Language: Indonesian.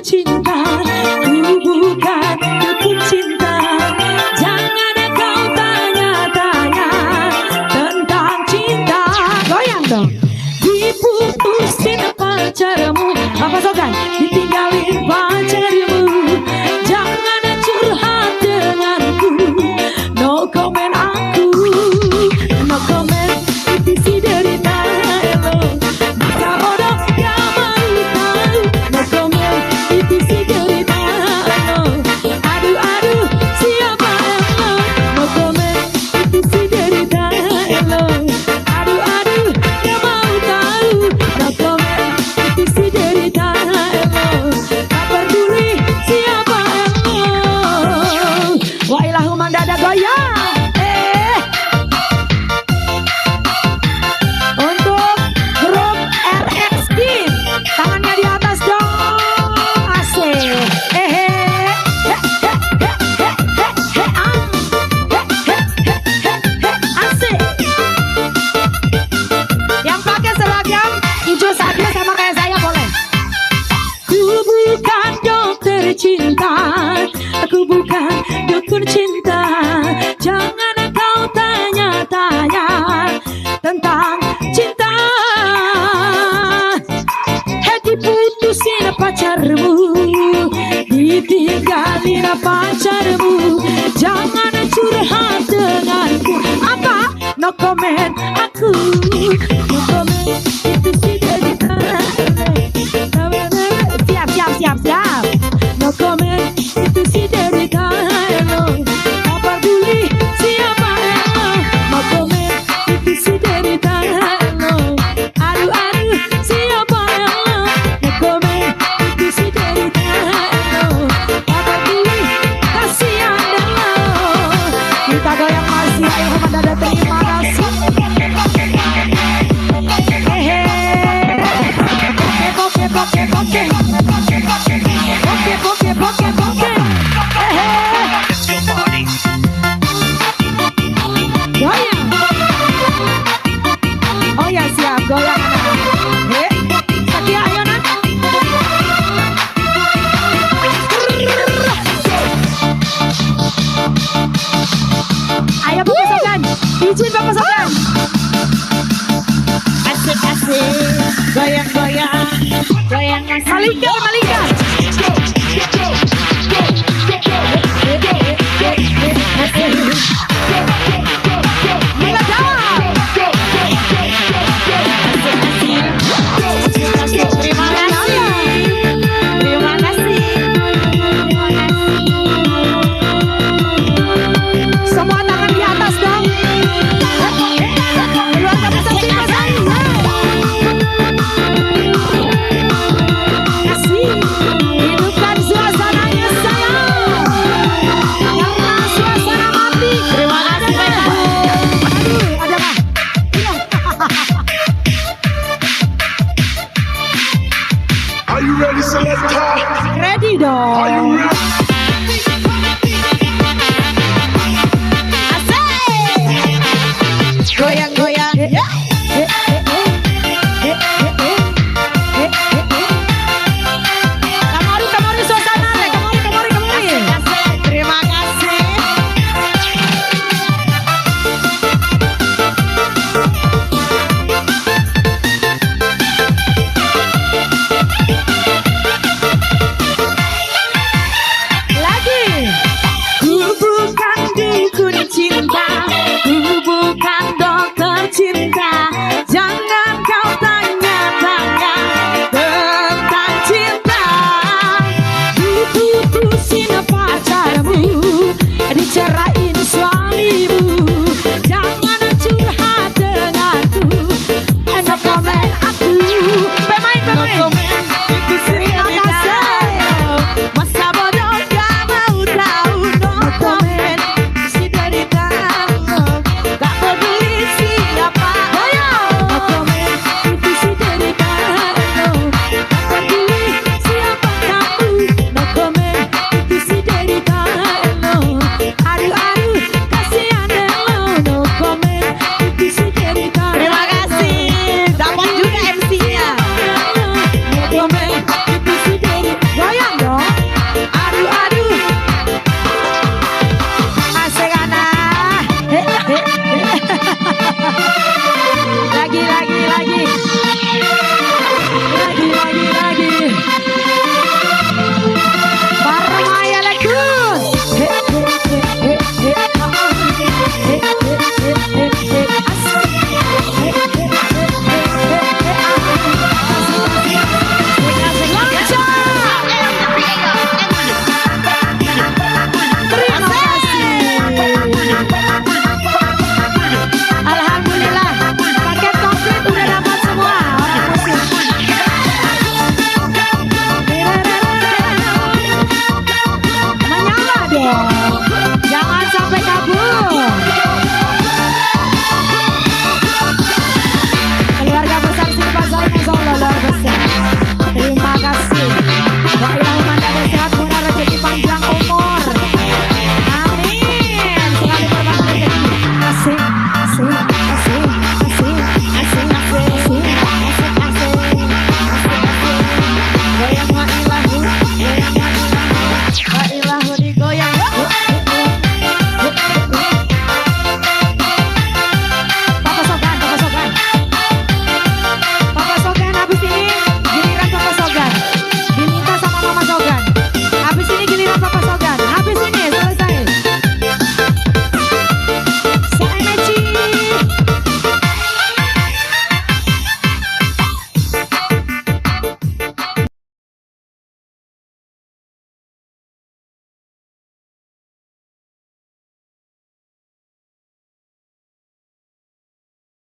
Cinta, ku bukan dukun cinta. Jangan kau tanya-tanya tentang cinta. Goyang dong. Diputusin pacarmu, apa Sogan? Ditinggalin pacarmu. Jangan curhat denganku. No comment aku, no comment. Isi derita lo. Masa bodoh gak mau tahu. No comment. Isi derita lo. Aduh aduh siapa lo? No comment. Isi derita lo. Aduh aduh gak mau tahu. No comment. Isi derita lo. Tak peduli siapa lo. Wailah mandada goyang. Untuk grup RX Team, tangannya di atas dong. Asik. Asik. Yang pakai seragam hijau saja sama kayak saya boleh. Ku bukan dokter cinta, aku bukan dukun cinta. Jangan kau tanya-tanya tentang cinta. Diputusin pacarmu, ditinggalin pacarmu. Jangan curhat denganku. Apa? No comment aku. No comment itu sih derita. Siap siap siap siap. No comment itu sih derita lo. Tak peduli siapa lo. No comment itu sih derita lo. Aduh aduh siapa lo. No comment itu sih derita lo. Tak peduli kasihan lo. Kita goyang masih ayo mandada terima kasih. Oke oke oke. Oke oke oke oke. Goyang. Oh ya siap goyang anak. Sakia ayo nak. Ayo Bapak Sogan. Izin Bapak Sogan. Asik asik. Goyang goyang. Goyang asik. Malika Malika. Semua tangan di atas dong. Keluar ke pasang timah saya. Kasih hidupkan suasananya sayang. Karena suasana mati. Terima kasih banyak. Aduh, ada apa? Are you ready, Selector? Ready dong. Are you